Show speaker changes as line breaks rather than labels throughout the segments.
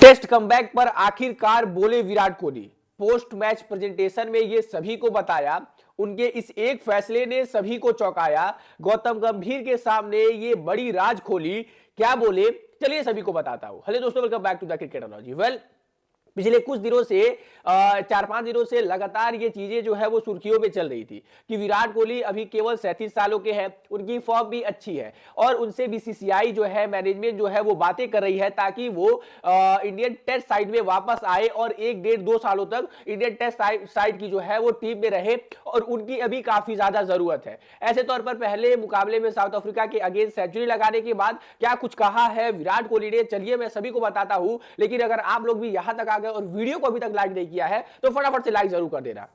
Test comeback पर आखिरकार बोले Virat Kohli. Post match presentation में ये सभी को बताया। उनके इस एक फैसले ने सभी को चौंकाया। गौतम गंभीर के सामने ये बड़ी राज खोली। क्या बोले, चलिए सभी को बताता हूं। हेलो दोस्तों, वेलकम बैक टू द क्रिकेटोलॉजी। पिछले कुछ दिनों से 4-5 दिनों से लगातार ये चीजें जो है वो सुर्खियों में चल रही थी कि विराट कोहली अभी केवल 37 सालों के हैं, उनकी फॉर्म भी अच्छी है और उनसे बीसीसीआई जो है, मैनेजमेंट जो है वो बातें कर रही है ताकि वो इंडियन टेस्ट साइड में वापस आए और 1-1.5-2 सालों तक इंडियन टेस्ट साइड की जो है वो टीम में रहे और उनकी अभी काफी ज्यादा जरूरत है। ऐसे तौर पर पहले मुकाबले में साउथ अफ्रीका के अगेंस्ट सेंचुरी लगाने के बाद क्या कुछ कहा है विराट कोहली ने, चलिए मैं सभी को बताता हूं। लेकिन अगर आप लोग भी यहां तक और वीडियो को अभी तक लाइक नहीं किया है तो फटाफट से लाइक जरूर कर देना।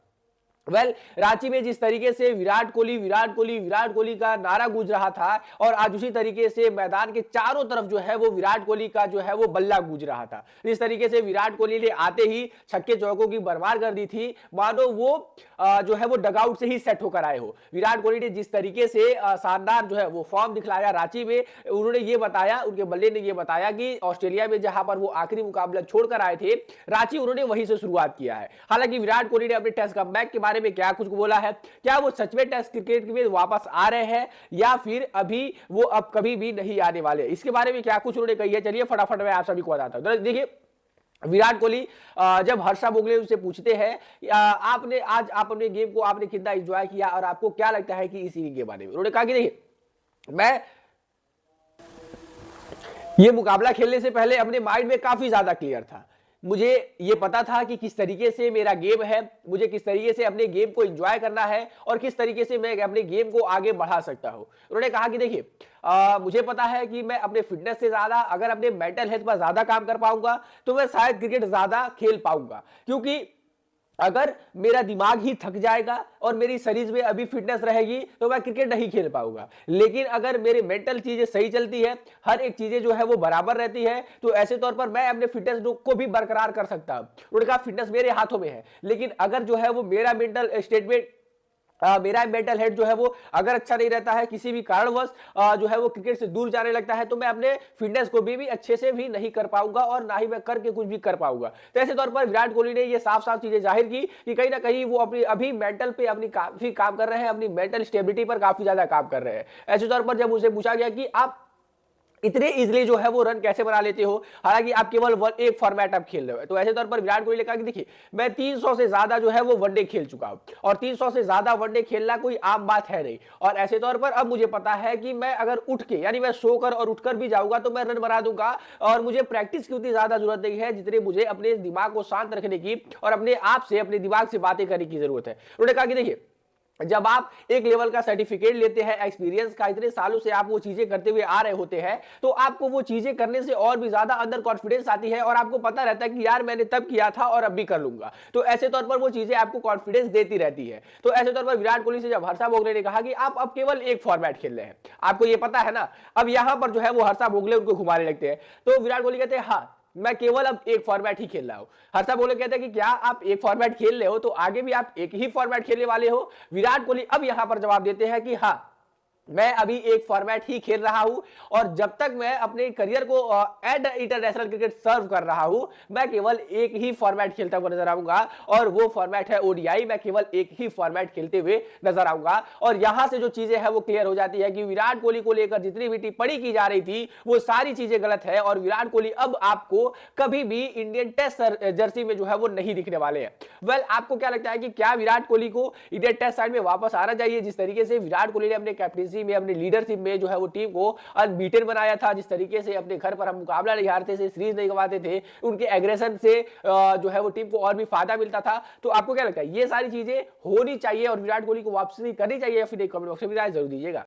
रांची में जिस तरीके से विराट कोहली का नारा गूंज रहा था और आज उसी तरीके से मैदान के चारों तरफ जो है वो विराट कोहली का जो है वो बल्ला गूंज रहा था। जिस तरीके से विराट कोहली ने आते ही छक्के चौकों की बरमार कर दी थी, मानो वो जो है वो डगआउट से ही सेट होकर आए हो। विराट कोहली ने जिस तरीके से शानदार जो है वो फॉर्म दिखलाया रांची में, उन्होंने ये बताया, उनके बल्ले ने ये बताया कि ऑस्ट्रेलिया में जहां पर वो आखिरी मुकाबला छोड़कर आए थे, रांची उन्होंने वहीं से शुरुआत किया है। हालांकि विराट कोहली ने अपने टेस्ट कमबैक के बारे में क्या कुछ बोला है, क्या वो सच में टेस्ट क्रिकेट में वापस आ रहे हैं या फिर अभी वो अब कभी भी नहीं आने वाले, इसके बारे में क्या कुछ उन्होंने कही है, चलिए फटाफट मैं आप सभी को बताता हूं। देखिए, विराट कोहली जब हर्षा भोगले उनसे पूछते हैं आपने आज आप अपने गेम को आपने कितना एंजॉय किया और आपको क्या लगता है कि इसी के बारे में, उन्होंने कहा कि देखिए मैं ये मुकाबला खेलने से पहले अपने माइंड में काफी ज्यादा क्लियर था। मुझे ये पता था कि किस तरीके से मेरा गेम है, मुझे किस तरीके से अपने गेम को एंजॉय करना है और किस तरीके से मैं अपने गेम को आगे बढ़ा सकता हूं। उन्होंने कहा कि देखिए मुझे पता है कि मैं अपने फिटनेस से ज्यादा अगर अपने मेंटल हेल्थ पर ज्यादा काम कर पाऊंगा तो मैं शायद क्रिकेट ज्यादा खेल पाऊंगा, क्योंकि अगर मेरा दिमाग ही थक जाएगा और मेरी शरीर में अभी फिटनेस रहेगी तो मैं क्रिकेट नहीं खेल पाऊंगा। लेकिन अगर मेरे मेंटल चीजें सही चलती है, हर एक चीजें जो है वो बराबर रहती है, तो ऐसे तौर पर मैं अपने फिटनेस को भी बरकरार कर सकता हूं। उन्होंने कहा फिटनेस मेरे हाथों में है, लेकिन अगर जो है वो मेरा मेंटल स्टेटमेंट मेरा मेंटल हेल्थ जो है वो अगर अच्छा नहीं रहता है, किसी भी कारणवश जो है वो क्रिकेट से दूर जाने लगता है, तो मैं अपने फिटनेस को भी अच्छे से भी नहीं कर पाऊंगा और ना ही मैं करके कुछ भी कर पाऊंगा। तो ऐसे तौर पर विराट कोहली ने ये साफ साफ चीजें जाहिर की कि कहीं ना कहीं वो अपनी अभी मेंटल पे अपनी काफी काम कर रहे हैं, अपनी मेंटल स्टेबिलिटी पर काफी ज्यादा काम कर रहे हैं। ऐसे तौर पर जब उनसे पूछा गया कि आप इतने इजीली जो है वो रन कैसे बना लेते हो, हालांकि आप केवल एक फॉर्मेट आप खेल रहे हो, तो ऐसे तौर पर विराट कोहली ने कहा कि देखिए मैं 300 से ज्यादा जो है वो वनडे खेल चुका हूं और 300 से ज्यादा वनडे खेलना कोई आम बात है नहीं। और ऐसे तौर पर अब मुझे पता है कि मैं अगर उठ के यानी मैं सोकर और उठकर भी जाऊंगा तो मैं रन बना दूंगा और मुझे प्रैक्टिस की उतनी ज्यादा जरूरत नहीं है जितनी मुझे अपने दिमाग को शांत रखने की और अपने आप से अपने दिमाग से बातें करने की जरूरत है। उन्होंने कहा कि देखिए जब आप एक लेवल का सर्टिफिकेट लेते हैं एक्सपीरियंस का, इतने सालों से आप वो चीजें करते हुए आ रहे होते हैं, तो आपको वो चीजें करने से और भी ज्यादा अंदर कॉन्फिडेंस आती है और आपको पता रहता है कि यार मैंने तब किया था और अब भी कर लूंगा। तो ऐसे तौर पर वो चीजें आपको कॉन्फिडेंस देती रहती है। तो ऐसे तौर पर विराट कोहली से जब हर्षा भोगले ने कहा कि आप अब केवल एक फॉर्मेट खेल रहे हैं, आपको ये पता है ना, अब यहां पर जो है वो हर्षा भोगले उनको घुमाने लगते हैं, तो विराट कोहली कहते हैं हाँ मैं केवल अब एक फॉर्मेट ही खेल रहा हूं। हर्षा भोगले कहते हैं कि क्या आप एक फॉर्मेट खेल रहे हो तो आगे भी आप एक ही फॉर्मेट खेलने वाले हो। विराट कोहली अब यहां पर जवाब देते हैं कि हाँ मैं अभी एक फॉर्मेट ही खेल रहा हूं और जब तक मैं अपने करियर को एट इंटरनेशनल क्रिकेट सर्व कर रहा हूं मैं केवल एक ही फॉर्मेट खेलता हुआ नजर आऊंगा और वो फॉर्मेट है ओडीआई। मैं केवल एक ही फॉर्मेट खेलते हुए नजर आऊंगा। और यहां से जो चीजें हैं वो क्लियर हो जाती है कि विराट कोहली को लेकर जितनी भी टिप्पणी की जा रही थी वो सारी चीजें गलत है और विराट कोहली अब आपको कभी भी इंडियन टेस्ट जर्सी में जो है वो नहीं दिखने वाले हैं। आपको क्या लगता है कि क्या विराट कोहली को इंडियन टेस्ट साइड में वापस आना चाहिए? जिस तरीके से विराट कोहली ने अपने कैप्टनसी में अपनी लीडरशिप में जो है वो टीम को अनबीटन बनाया था, जिस तरीके से अपने घर पर हम मुकाबला नहीं हारते थे, सीरीज नहीं गंवाते थे, उनके एग्रेशन से जो है वो टीम को और भी फायदा मिलता था। तो आपको क्या लगता है ये सारी चीजें होनी चाहिए और विराट कोहली को वापसी करनी चाहिए या फिर कमेंट बॉक्स में राय जरूर दीजिएगा।